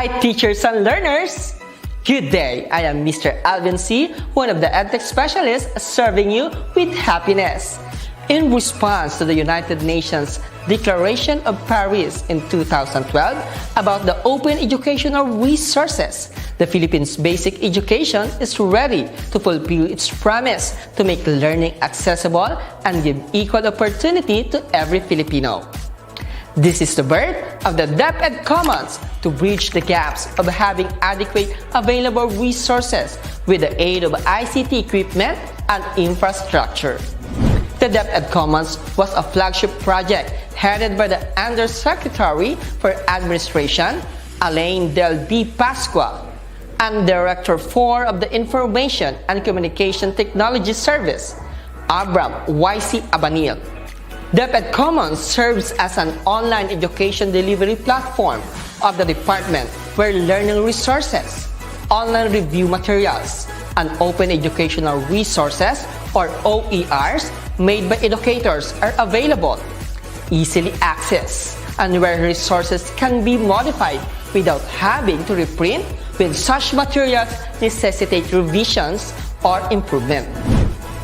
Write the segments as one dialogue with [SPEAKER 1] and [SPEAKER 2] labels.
[SPEAKER 1] Hi teachers and learners! Good day! I am Mr. Alvin C., one of the Edtech specialists serving you with happiness. In response to the United Nations Declaration of Paris in 2012 about the open educational resources, the Philippines' basic education is ready to fulfill its promise to make learning accessible and give equal opportunity to every Filipino. This is the birth of the DepEd Commons to bridge the gaps of having adequate available resources with the aid of ICT equipment and infrastructure. The DepEd Commons was a flagship project headed by the Undersecretary for Administration, Alain Del D. Pasqua, and Director 4 of the Information and Communication Technology Service, Abram Y.C. Abanil. DepEd Commons serves as an online education delivery platform of the department where learning resources, online review materials, and open educational resources or OERs made by educators are available, easily accessed, and where resources can be modified without having to reprint when such materials necessitate revisions or improvement.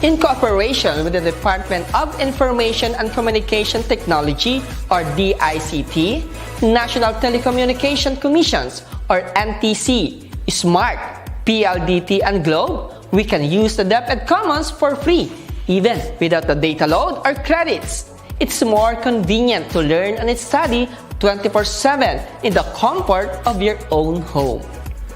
[SPEAKER 1] In cooperation with the Department of Information and Communication Technology or DICT, National Telecommunication Commissions or NTC, SMART, PLDT, and Globe, we can use the DepEd Commons for free, even without the data load or credits. It's more convenient to learn and study 24/7 in the comfort of your own home.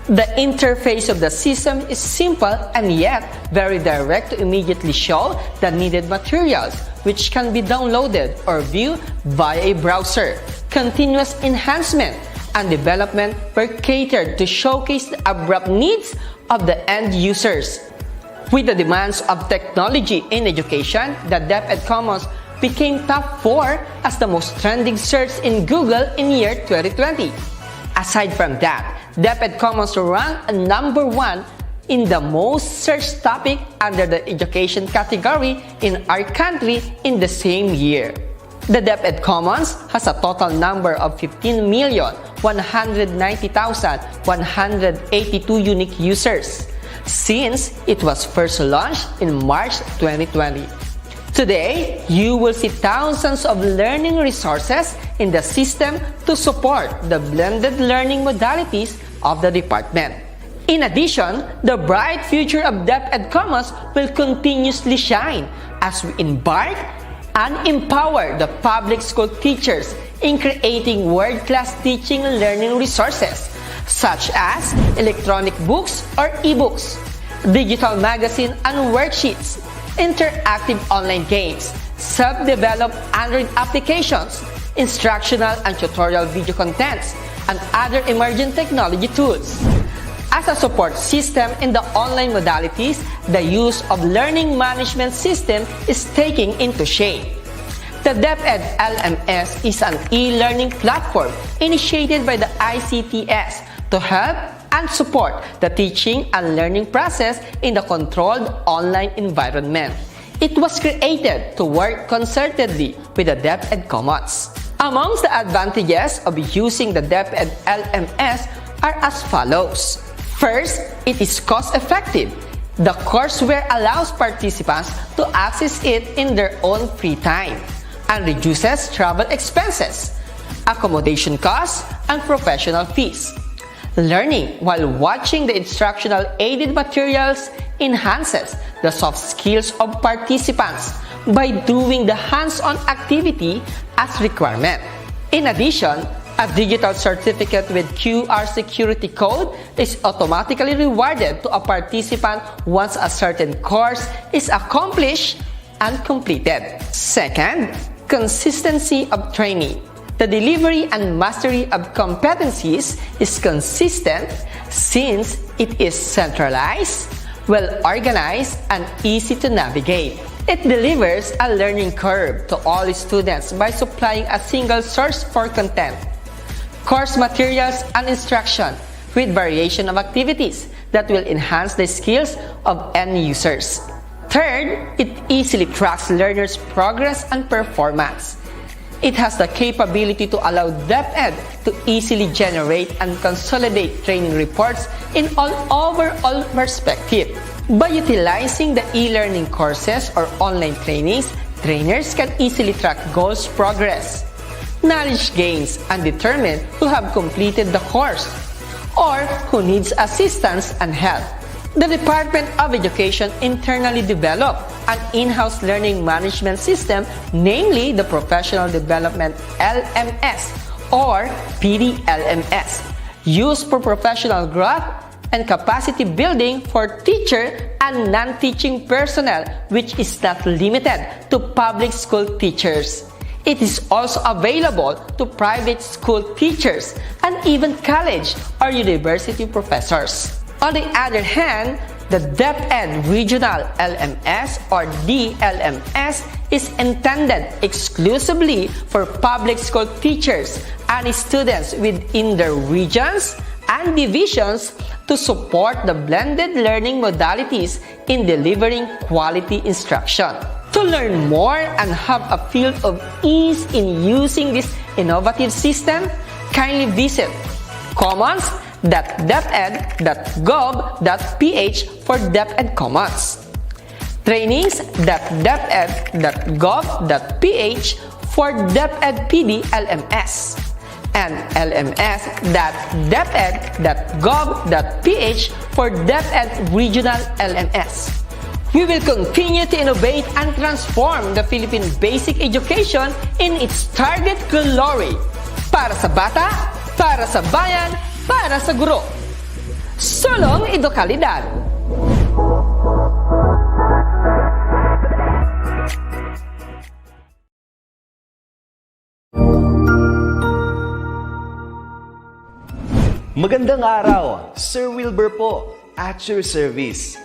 [SPEAKER 1] The interface of the system is simple and yet very direct to immediately show the needed materials, which can be downloaded or viewed via a browser. Continuous enhancement and development were catered to showcase the abrupt needs of the end users. With the demands of technology in education, the DepEd Commons became top 4 as the most trending search in Google in year 2020. Aside from that, DepEd Commons ranked number 1 in the most searched topic under the education category in our country in the same year. The DepEd Commons has a total number of 15,190,182 unique users since it was first launched in March 2020. Today, you will see thousands of learning resources in the system to support the blended learning modalities of the department. In addition, the bright future of DepEd Commons will continuously shine as we embark and empower the public school teachers in creating world-class teaching and learning resources such as electronic books or e-books, digital magazine and worksheets, interactive online games, self-developed Android applications, instructional and tutorial video contents, and other emerging technology tools. As a support system in the online modalities, the use of learning management system is taking into shape. The DepEd LMS is an e-learning platform initiated by the ICTS to help and support the teaching and learning process in the controlled online environment. It was created to work concertedly with the DepEd Commons. Amongst the advantages of using the DepEd LMS are as follows. First, it is cost-effective. The courseware allows participants to access it in their own free time and reduces travel expenses, accommodation costs, and professional fees. Learning while watching the instructional aided materials enhances the soft skills of participants by doing the hands-on activity as requirement. In addition, a digital certificate with QR security code is automatically rewarded to a participant once a certain course is accomplished and completed. Second, consistency of training. The delivery and mastery of competencies is consistent since it is centralized, well-organized, and easy to navigate. It delivers a learning curve to all students by supplying a single source for content, course materials, and instruction with variation of activities that will enhance the skills of end users. Third, it easily tracks learners' progress and performance. It has the capability to allow DepEd to easily generate and consolidate training reports in all overall perspective. By utilizing the e-learning courses or online trainings, trainers can easily track goals progress, knowledge gains, and determine who have completed the course or who needs assistance and help. The Department of Education internally developed an in-house learning management system, namely the Professional Development LMS or PDLMS, used for professional growth and capacity building for teacher and non-teaching personnel, which is not limited to public school teachers. It is also available to private school teachers and even college or university professors. On the other hand, the DepEd Regional LMS or DLMS is intended exclusively for public school teachers and students within their regions and divisions to support the blended learning modalities in delivering quality instruction. To learn more and have a feel of ease in using this innovative system, kindly visit commons.deped.gov.ph for DepEd Commons, trainings.deped.gov.ph for DepEd PD LMS, and lms.deped.gov.ph for DepEd Regional LMS. We will continue to innovate and transform the Philippine basic education in its target glory. Para sa bata, para sa bayan, para sa guro. Solong edukalidad.
[SPEAKER 2] Magandang araw, Sir Wilbur po, at your service.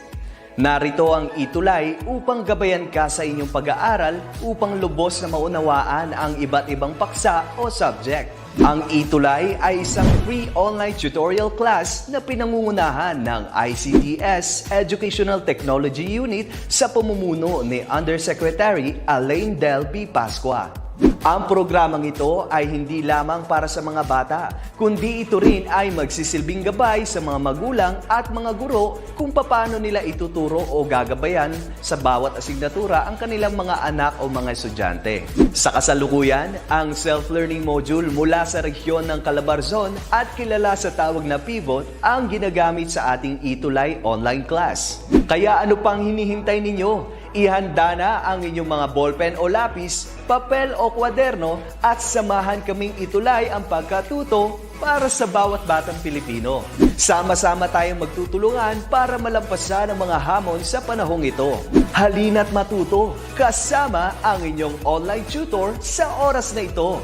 [SPEAKER 2] Narito ang ETUlay upang gabayan ka sa inyong pag-aaral upang lubos na maunawaan ang iba't ibang paksa o subject. Ang ETUlay ay isang free online tutorial class na pinangungunahan ng DepEd Educational Technology Unit sa pamumuno ni Undersecretary Elaine Del B. Pascua. Ang programang ito ay hindi lamang para sa mga bata, kundi ito rin ay magsisilbing gabay sa mga magulang at mga guro kung paano nila ituturo o gagabayan sa bawat asignatura ang kanilang mga anak o mga estudyante. Sa kasalukuyan, ang self-learning module mula sa rehiyon ng Calabarzon at kilala sa tawag na Pivot ang ginagamit sa ating ETUlay online class. Kaya ano pang hinihintay ninyo? Ihanda na ang inyong mga ballpen o lapis, papel o kwaderno at samahan kaming itulay ang pagkatuto para sa bawat batang Pilipino. Sama-sama tayong magtutulungan para malampasan ang mga hamon sa panahong ito. Halina't matuto kasama ang inyong online tutor sa oras na ito.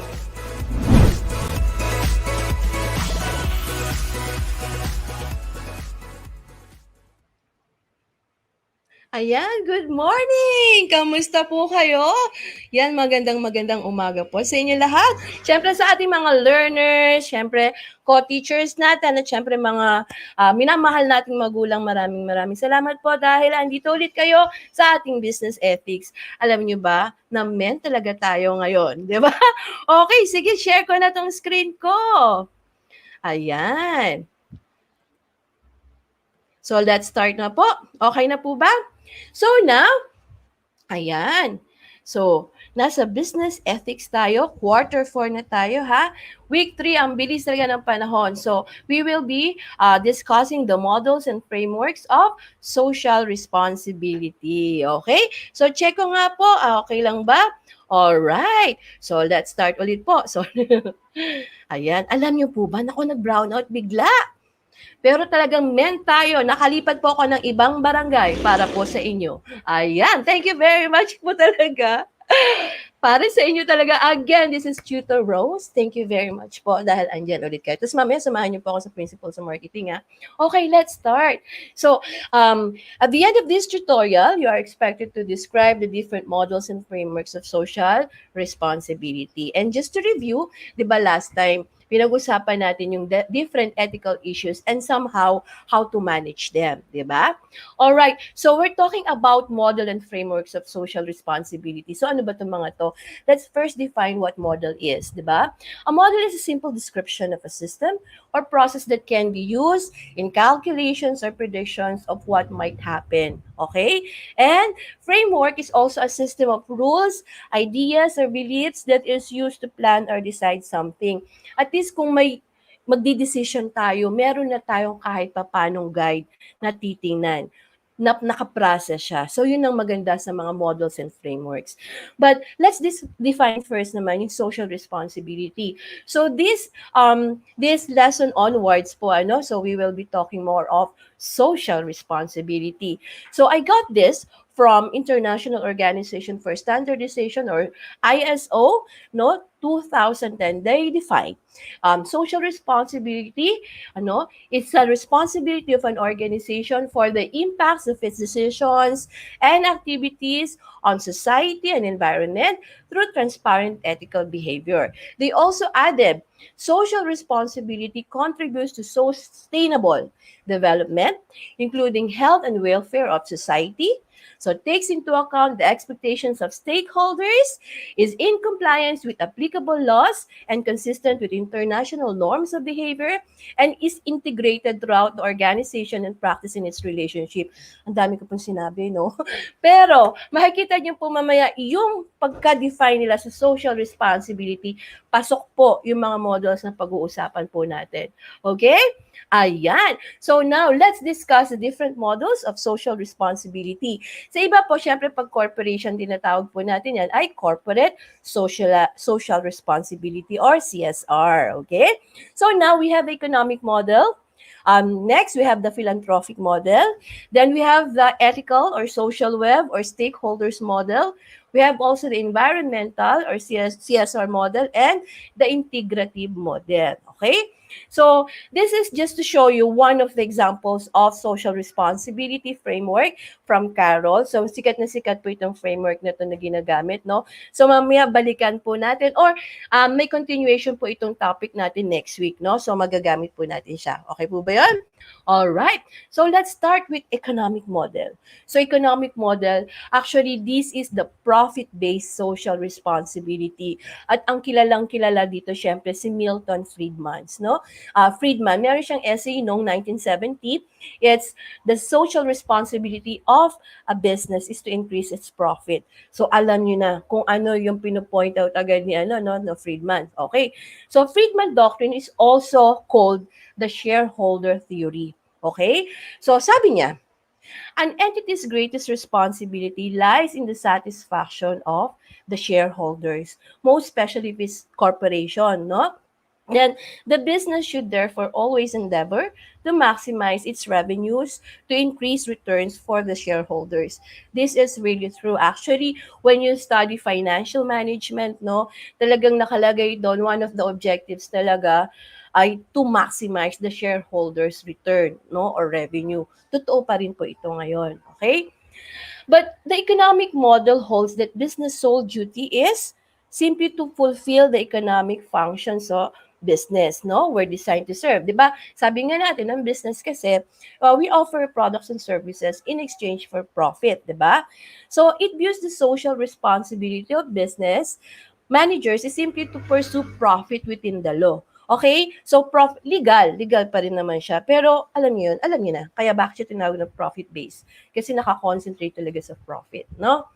[SPEAKER 3] Ayan, good morning! Kamusta po kayo? Yan, magandang umaga po sa inyo lahat. Siyempre sa ating mga learners, siyempre co-teachers natin at siyempre mga minamahal nating magulang, maraming salamat po dahil andito ulit kayo sa ating business ethics. Alam niyo ba, na men talaga tayo ngayon, di ba? Okay, sige, share ko na tong screen ko. Ayan. So let's start na po. Okay na po ba? So now, ayan. So, nasa business ethics tayo. Quarter 4 na tayo, ha? Week 3, ang bilis talaga ng panahon. So, we will be discussing the models and frameworks of social responsibility. Okay? So, check ko nga po. Okay lang ba? Alright. So, let's start ulit po. So, ayan. Alam niyo po ba, naku, nag-brownout bigla. Pero talagang men tayo, nakalipat po ako ng ibang barangay para po sa inyo. Ayan, thank you very much po talaga. Para sa inyo talaga. Again, this is Tutor Rose. Thank you very much po dahil andyan ulit kayo. Tapos mamaya, samahan niyo po ako sa principles sa marketing. Ha? Okay, let's start. So, at the end of this tutorial, you are expected to describe the different models and frameworks of social responsibility. And just to review, di ba last time, pinag-usapan natin yung different ethical issues and somehow how to manage them, di ba? Alright, so we're talking about model and frameworks of social responsibility. So ano ba itong mga to? Let's first define what model is, di ba? A model is a simple description of a system or process that can be used in calculations or predictions of what might happen. Okay? And framework is also a system of rules, ideas, or beliefs that is used to plan or decide something. At least kung may magdi-decision tayo, meron na tayong kahit papanong guide na titingnan nakaprocess siya. So, yun ang maganda sa mga models and frameworks. But let's define first naman yung social responsibility. So, this lesson onwards po, so we will be talking more of social responsibility. So, I got this from International Organization for Standardization or ISO, 2010. They define social responsibility, it's a responsibility of an organization for the impacts of its decisions and activities on society and environment through transparent ethical behavior. They also added social responsibility contributes to sustainable development, including health and welfare of society. So it takes into account the expectations of stakeholders, is in compliance with applicable laws and consistent with international norms of behavior, and is integrated throughout the organization and practice in its relationship. Ang dami ko pong sinabi, no? Pero, makikita niyo po mamaya, yung pagka-define nila sa social responsibility, pasok po yung mga models na pag-uusapan po natin. Okay? Ayan. So now, let's discuss the different models of social responsibility. Sa iba po, syempre, pag corporation din natawag po natin yan, ay corporate social responsibility or CSR. Okay? So now, we have the economic model. Next, we have the philanthropic model. Then we have the ethical or social web or stakeholders model. We have also the environmental or CSR model and the integrative model. Okay? So, this is just to show you one of the examples of social responsibility framework from Carol. So, sikat na sikat po itong framework na ito na ginagamit, no? So, mamaya balikan po natin or may continuation po itong topic natin next week, no? So, magagamit po natin siya. Okay po ba yun? Alright. So, let's start with economic model. So, economic model, actually, this is the profit-based social responsibility. At ang kilalang-kilala dito, syempre, si Milton Friedman, no? Friedman, meron siyang essay noong 1970. It's the social responsibility of a business is to increase its profit. So, alam niyo na kung ano yung pinupoint out agad ni Friedman. Okay. So, Friedman doctrine is also called the shareholder theory. Okay? So, sabi niya, an entity's greatest responsibility lies in the satisfaction of the shareholders, most especially if it's corporation, no? Then, the business should therefore always endeavor to maximize its revenues to increase returns for the shareholders. This is really true. Actually, when you study financial management, no, talagang nakalagay doon, one of the objectives talaga ay to maximize the shareholders' return, no, or revenue. Totoo pa rin po ito ngayon. Okay? But the economic model holds that business sole duty is simply to fulfill the economic functions of business, no? We're designed to serve, 'di ba? Sabi nga natin, ang business kasi, we offer products and services in exchange for profit, 'di ba? So, it views the social responsibility of business managers is simply to pursue profit within the law. Okay? So, legal pa rin naman siya. Pero, alam niyo na, kaya bakit siya tinawag na profit-based? Kasi nakakoncentrate talaga sa profit, no?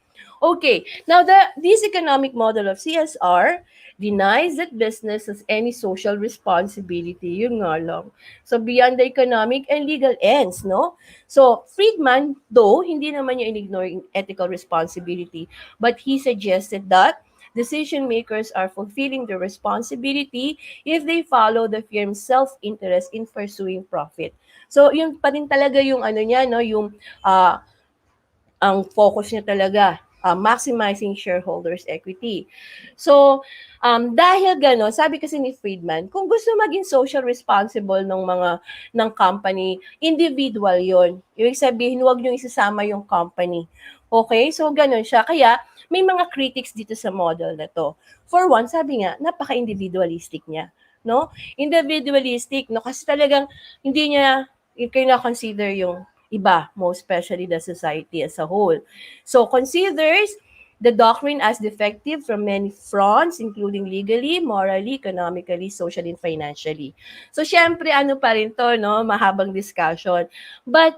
[SPEAKER 3] Okay, now this economic model of CSR denies that business has any social responsibility. Yun nga lang. So, beyond the economic and legal ends, no? So, Friedman, though, hindi naman niya in-ignore ethical responsibility, but he suggested that decision makers are fulfilling their responsibility if they follow the firm's self-interest in pursuing profit. So, yun pa rin talaga yung niya, no? Yung ang focus niya talaga, maximizing shareholders' equity. So, dahil gano'n, sabi kasi ni Friedman, kung gusto maging social responsible ng company, individual yon. Ibig sabihin, huwag niyo isasama yung company. Okay? So, gano'n siya. Kaya, may mga critics dito sa model na to. For one, sabi nga, napaka-individualistic niya. no? Individualistic, no? Kasi talagang hindi niya kina-consider yung iba, most especially the society as a whole. So, considers the doctrine as defective from many fronts, including legally, morally, economically, socially, and financially. So, syempre, ano pa rin to, no? Mahabang discussion. But,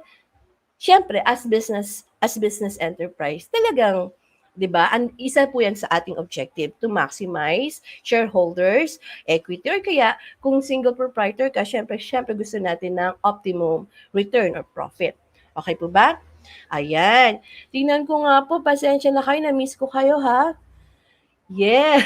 [SPEAKER 3] syempre, as business enterprise, talagang 'di ba? Isa po 'yan sa ating objective to maximize shareholders equity or kaya kung single proprietor ka, syempre gusto natin ng optimum return or profit. Okay po ba? Ayan. Tingnan ko nga po, pasensya na kayo, na-miss ko kayo ha. Yeah.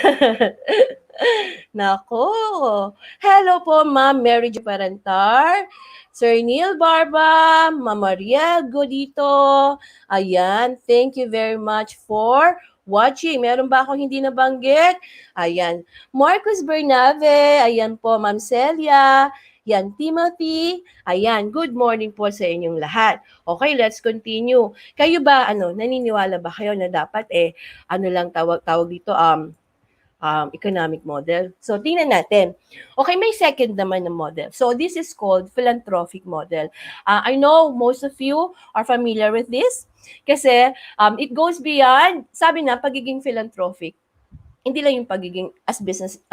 [SPEAKER 3] Nako. Hello po, Ma'am Mary Jo Parantar, Sir Neil Barba, Ma'am Mariel Godito. Ayan, thank you very much for watching. Meron ba akong hindi nabanggit? Ayan, Marcos Bernabe. Ayan po, Ma'am Celia. Yan, Timothy. Ayan, good morning po sa inyong lahat. Okay, let's continue. Kayo ba, naniniwala ba kayo na dapat lang tawag dito, economic model. So, tingnan natin. Okay, may second naman na model. So, this is called philanthropic model. I know most of you are familiar with this kasi it goes beyond, sabi na, pagiging philanthropic. Hindi lang yung pagiging as business,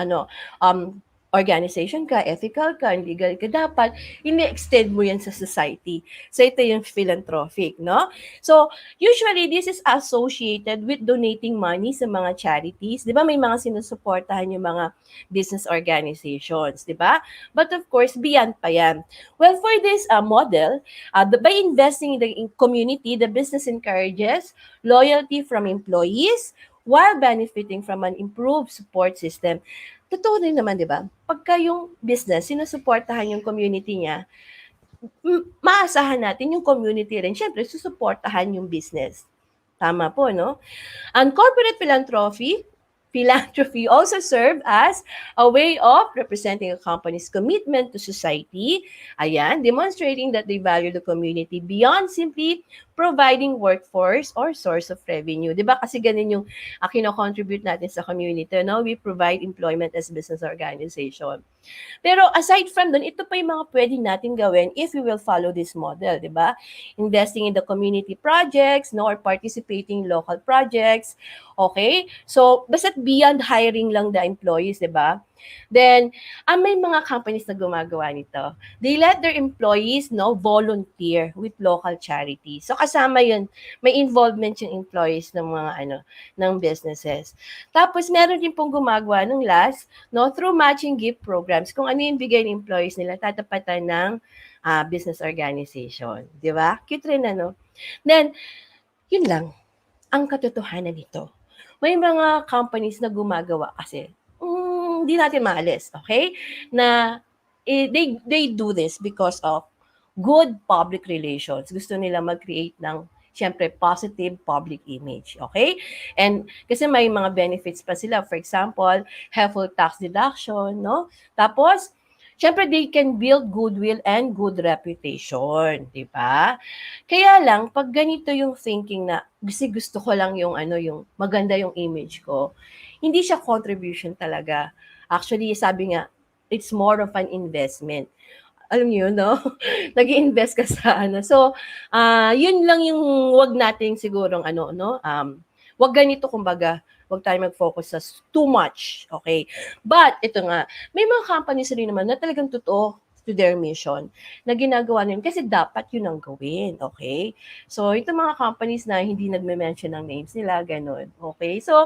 [SPEAKER 3] organization ka, ethical ka, legal ka, dapat ini-extend mo yan sa society. So, ito yung philanthropic, no? So, usually, this is associated with donating money sa mga charities. Di ba, may mga sinusuportahan yung mga business organizations, di ba? But of course, beyond pa yan. Well, for this model, by investing in the community, the business encourages loyalty from employees while benefiting from an improved support system. Totoo din naman, di ba? Pagka yung business, sinusuportahan yung community niya, maasahan natin yung community rin, syempre, susuportahan yung business. Tama po, no? And corporate philanthropy also serve as a way of representing a company's commitment to society. Ayan, demonstrating that they value the community beyond simply providing workforce or source of revenue. 'Di ba? Kasi ganun yung kino-contribute natin sa community, no? We provide employment as business organization. Pero aside from dun, ito pa yung mga pwede natin gawin if we will follow this model, di ba? Investing in the community projects, no, or participating in local projects. Okay? So, basta't beyond hiring lang the employees, di ba? Then, may mga companies na gumagawa nito. They let their employees, no, volunteer with local charities. So, kasama yun, may involvement yung employees ng mga, ng businesses. Tapos, meron din pong gumagawa ng last, no, through matching gift programs. Kung ano yung bigay ng employees nila, tatapatan ng business organization. Di ba? Cute rin, Then, yun lang, ang katotohanan nito. May mga companies na gumagawa kasi, hindi natin maalis, okay? Na they do this because of good public relations. Gusto nila mag-create ng syempre positive public image, okay? And kasi may mga benefits pa sila. For example, helpful tax deduction, no? Tapos syempre, they can build goodwill and good reputation, di ba? Kaya lang, pag ganito yung thinking na, gusto ko lang yung yung maganda yung image ko, hindi siya contribution talaga. Actually, sabi nga, it's more of an investment. Alam niyo, no? Nag-i-invest ka sa So, yun lang yung wag nating sigurong wag ganito kumbaga, wag tayo mag-focus sa too much, okay? But, ito nga, may mga companies rin naman na talagang totoo to their mission na ginagawa nila kasi dapat yun ang gawin, okay? So, ito mga companies na hindi nagme-mention ng names nila, ganun, okay? So,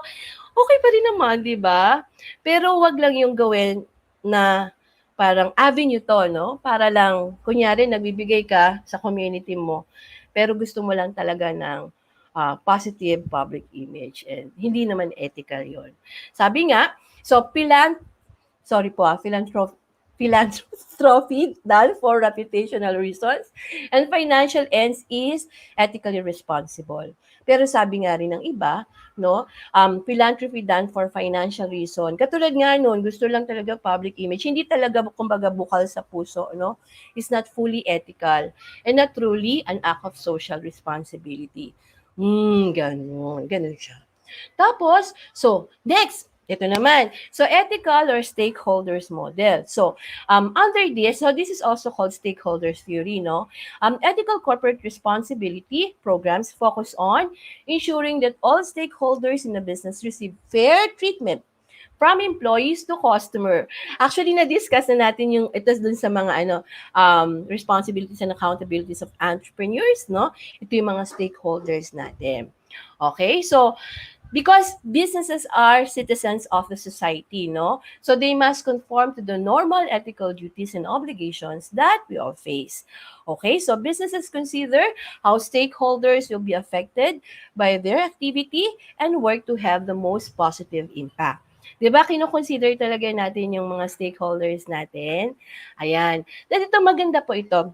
[SPEAKER 3] okay pa rin naman, di ba? Pero wag lang yung gawin na parang avenue to, no? Para lang, kunyari, nagbibigay ka sa community mo, pero gusto mo lang talaga ng positive public image and hindi naman ethical yon. Sabi nga, so philanthropy done for reputational reasons and financial ends is ethically responsible. Pero sabi nga rin ng iba, no, philanthropy done for financial reason. Katulad nga noon, gusto lang talaga public image, hindi talaga kumbaga bukal sa puso, no? Is not fully ethical and not truly an act of social responsibility. Ganun siya. Tapos, so, next, Ito naman. So, ethical or stakeholders model. So, under this, so this is also called stakeholders theory, no? Ethical corporate responsibility programs focus on ensuring that all stakeholders in the business receive fair treatment from employees to customer. Actually, na-discuss na natin yung ito dun sa mga responsibilities and accountabilities of entrepreneurs, no? Ito yung mga stakeholders natin. Okay? So, because businesses are citizens of the society, no? So they must conform to the normal ethical duties and obligations that we all face. Okay, so businesses consider how stakeholders will be affected by their activity and work to have the most positive impact. 'Di ba? Kino-consider talaga natin yung mga stakeholders natin. Ayan. Dahil ito maganda po ito.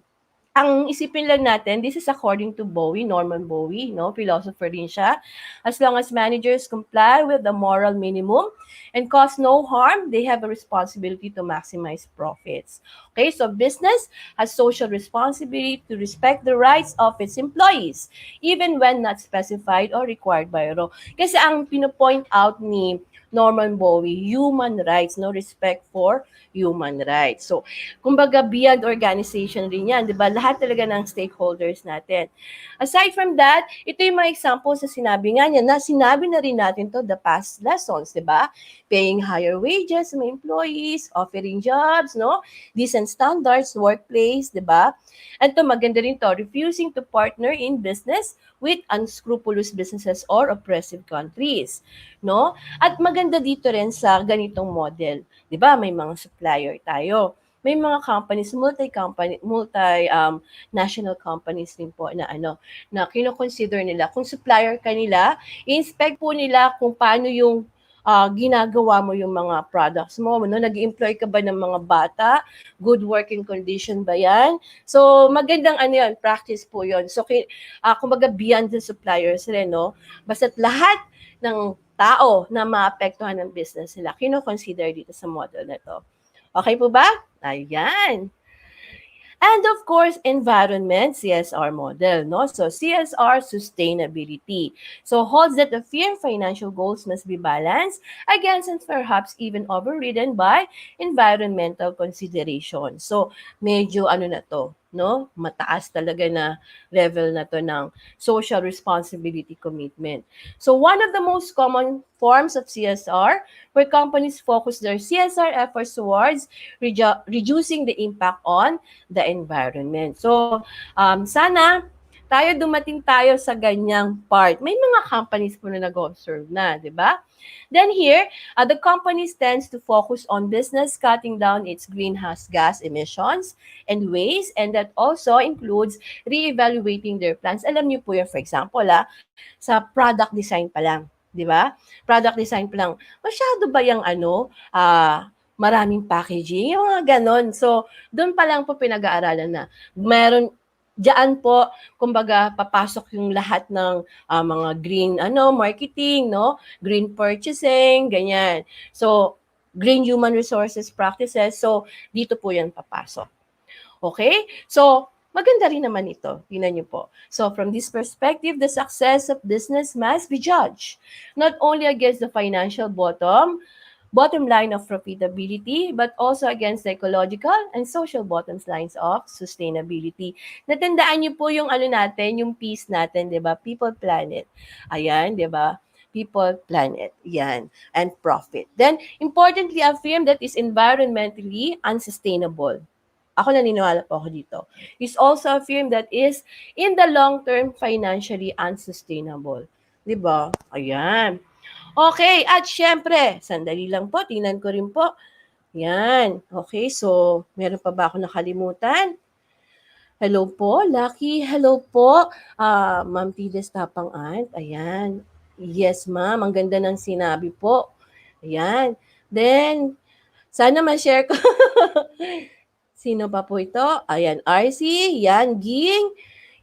[SPEAKER 3] Ang isipin lang natin, this is according to Bowie, Norman Bowie, no? Philosopher din siya. As long as managers comply with the moral minimum and cause no harm, they have a responsibility to maximize profits. Okay, so business has social responsibility to respect the rights of its employees, even when not specified or required by law. Kasi ang pinopoint out ni Norman Bowie, human rights, no respect for human rights. So, kumbaga beyond organization rin yan, 'di ba? Lahat talaga ng stakeholders natin. Aside from that, ito yung mga examples na sinabi nga niya, na sinabi na rin natin to the past lessons, 'di ba? Paying higher wages sa mga employees, offering jobs, no? Decent standards, workplace, 'di ba? And to maganda rin to, refusing to partner in business with unscrupulous businesses or oppressive countries, no? At maganda dito rin sa ganitong model, 'di ba? May mga supplier tayo. May mga companies, national companies din po na na kino-consider nila kung supplier kanila, i-inspect po nila kung paano yung ginagawa mo yung mga products mo, no? Nag-employ ka ba ng mga bata? Good working condition ba yan? So, magandang yan, practice po yon. So, kumbaga beyond the suppliers rin, no? Basta't lahat ng tao na maapektuhan ng business nila, kino-consider dito sa model na to. Okay po ba? Ayan. And of course, environment, CSR model, no? So CSR sustainability. So holds that the fair financial goals must be balanced against and perhaps even overridden by environmental consideration. So medyo na to, no? Mataas talaga na level na to ng social responsibility commitment. So one of the most common forms of CSR where companies focus their CSR efforts towards reducing the impact on the environment. So, sana dumating tayo sa ganyang part. May mga companies po na nag-observe na, di ba? Then here, the companies tends to focus on business cutting down its greenhouse gas emissions and waste, and that also includes re-evaluating their plans. Alam niyo po yun, for example, sa product design pa lang, di ba? Product design pa lang, masyado ba yung maraming packaging, yung mga ganon. So, doon pa lang po pinag-aaralan na. Meron, diyan po, kumbaga, papasok yung lahat ng mga green, marketing, no? Green purchasing, ganyan. So, green human resources practices. So, dito po yan papasok. Okay? So, maganda rin naman ito. Tingnan niyo po. So, from this perspective, the success of business must be judged not only against the financial bottom line of profitability, but also against the ecological and social bottom lines of sustainability. Natandaan niyo po yung natin, yung peace natin, 'di ba? People, planet. Ayan, 'di ba? People, planet. Yan. And profit. Then, importantly, affirm that is environmentally unsustainable. Ako naniniwala po ako dito. Is also affirm that is in the long term financially unsustainable. 'Di ba? Ayan. Okay, at syempre, sandali lang po, tingnan ko rin po. Yan. Okay, so meron pa ba ako nakalimutan? Hello po, Lucky. Hello po, Ma'am Tides Tapang-Ant. Ayan. Yes, ma'am. Ang ganda ng sinabi po. Ayan. Then, sana ma-share ko. Sino pa po ito? Ayan, RC. Yan, Ging.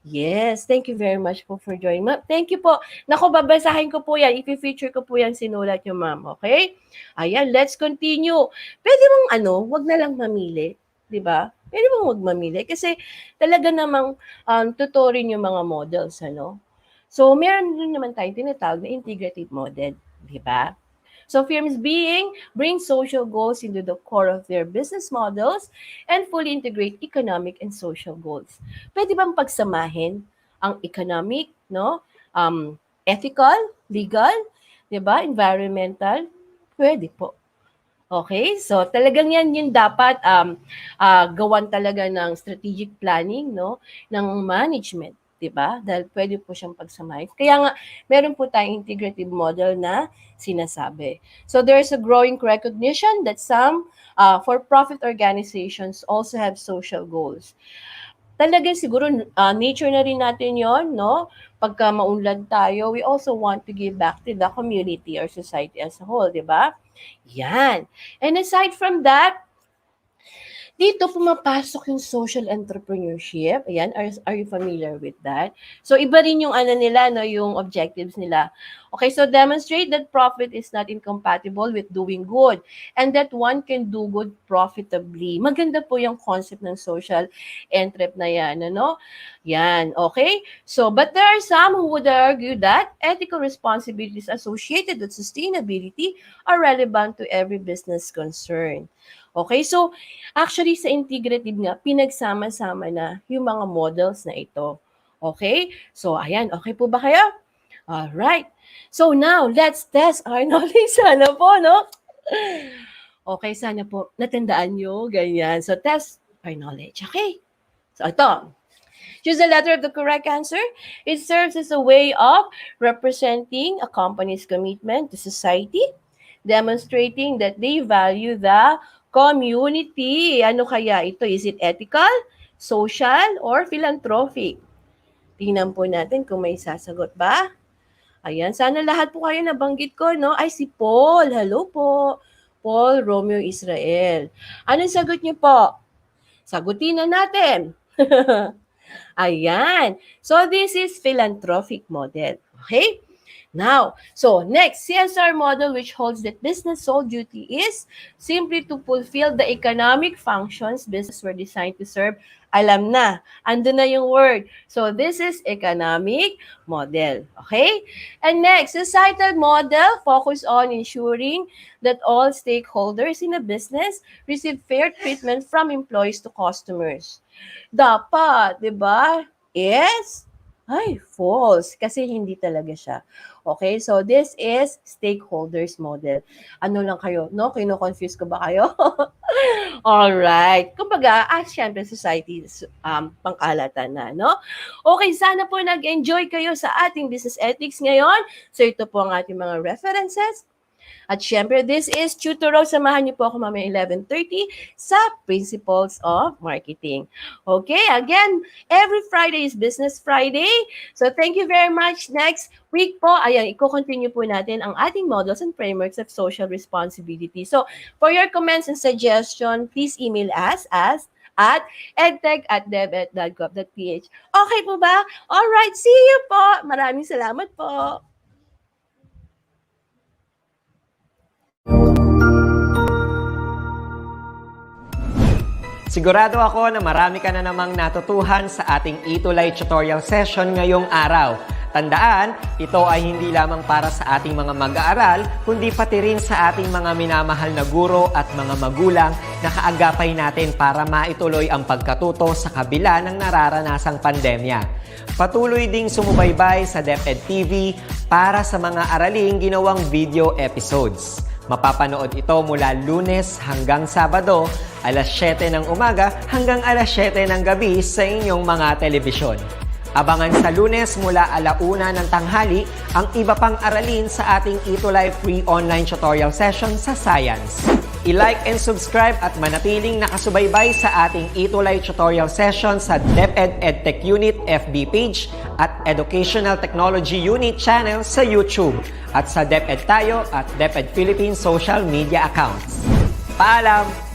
[SPEAKER 3] Yes, thank you very much po for joining. Thank you po. Naku, babasahin ko po yan. I-feature ko po yan, sinulat nyo, ma'am. Okay? Ayan, let's continue. Pwede mong wag na lang mamili. 'Di ba? Pwede mong wag mamili. Kasi talaga namang tuturin yung mga models, So, meron din naman tayong tinatawag na integrative model. 'Di ba? So firms bring social goals into the core of their business models and fully integrate economic and social goals. Pwede bang pagsamahin ang economic, no? Ethical, legal, 'di ba? Environmental, pwede po. Okay? So talagang yan yung dapat gawan talaga ng strategic planning, no, ng management, 'di ba? Dahil pwede po siyang pagsamahin. Kaya nga meron po tayong integrative model na sinasabi. So there's a growing recognition that some for-profit organizations also have social goals. Talagang siguro nature na rin natin yon, no? Pagka maunlad tayo, we also want to give back to the community or society as a whole, di ba? Yan. And aside from that, dito pumapasok yung social entrepreneurship. Ayan, are you familiar with that? So iba rin yung nila, no, yung objectives nila. Okay, so demonstrate that profit is not incompatible with doing good and that one can do good profitably. Maganda po yung concept ng social entrep na yan, ano? Yan, okay? So, but there are some who would argue that ethical responsibilities associated with sustainability are relevant to every business concern. Okay, so actually sa integrative nga, pinagsama-sama na yung mga models na ito. Okay? So, ayan, okay po ba kayo? Alright. So now, let's test our knowledge. Sana po, no? Okay, sana po natandaan nyo, ganyan. So, test our knowledge. Okay? So, ito. Choose the letter of the correct answer. It serves as a way of representing a company's commitment to society, demonstrating that they value the community. Ano kaya ito? Is it ethical, social, or philanthropic? Tingnan po natin kung may sasagot ba. Ayan, sana lahat po kayo nabanggit ko, no? Ay, si Paul. Hello po. Paul Romeo Israel. Anong sagot niyo po? Sagutin na natin. Ayan. So, this is philanthropic model. Okay? Now, so next, CSR model which holds that business sole duty is simply to fulfill the economic functions business were designed to serve. Alam na, ando na yung word. So this is economic model. Okay? And next, societal model focus on ensuring that all stakeholders in a business receive fair treatment from employees to customers. Dapat, di ba? Yes? Ay, false. Kasi hindi talaga siya. Okay, so this is stakeholders model. Ano lang kayo, no? Kino-confuse ko ba kayo? Alright. Kumbaga, syempre, society pangkalatan na, no? Okay, sana po nag-enjoy kayo sa ating business ethics ngayon. So, ito po ang ating mga references. At syempre, this is Tutoro. Samahan niyo po ako mamaya 11:30 sa Principles of Marketing. Okay, again, every Friday is Business Friday. So thank you very much. Next week po, ayan, i-continue po natin ang ating models and frameworks of social responsibility. So for your comments and suggestion, please email us at edtech@deped.gov.ph. Okay po ba? Alright, see you po. Maraming salamat po.
[SPEAKER 1] Sigurado ako na marami ka na namang natutuhan sa ating ETUlay tutorial session ngayong araw. Tandaan, ito ay hindi lamang para sa ating mga mag-aaral, kundi pati rin sa ating mga minamahal na guro at mga magulang na kaagapay natin para maituloy ang pagkatuto sa kabila ng nararanasang pandemya. Patuloy ding sumubaybay sa DepEd TV para sa mga araling ginawang video episodes. Mapapanood ito mula Lunes hanggang Sabado, alas 7 ng umaga hanggang alas 7 ng gabi sa inyong mga telebisyon. Abangan sa Lunes mula 1:00 ng tanghali ang iba pang aralin sa ating ETUlay free online tutorial session sa Science. I-like and subscribe at manatiling nakasubaybay sa ating ETUlay tutorial session sa DepEd Edtech Unit FB page at Educational Technology Unit channel sa YouTube at sa DepEd Tayo at DepEd Philippines social media accounts. Paalam!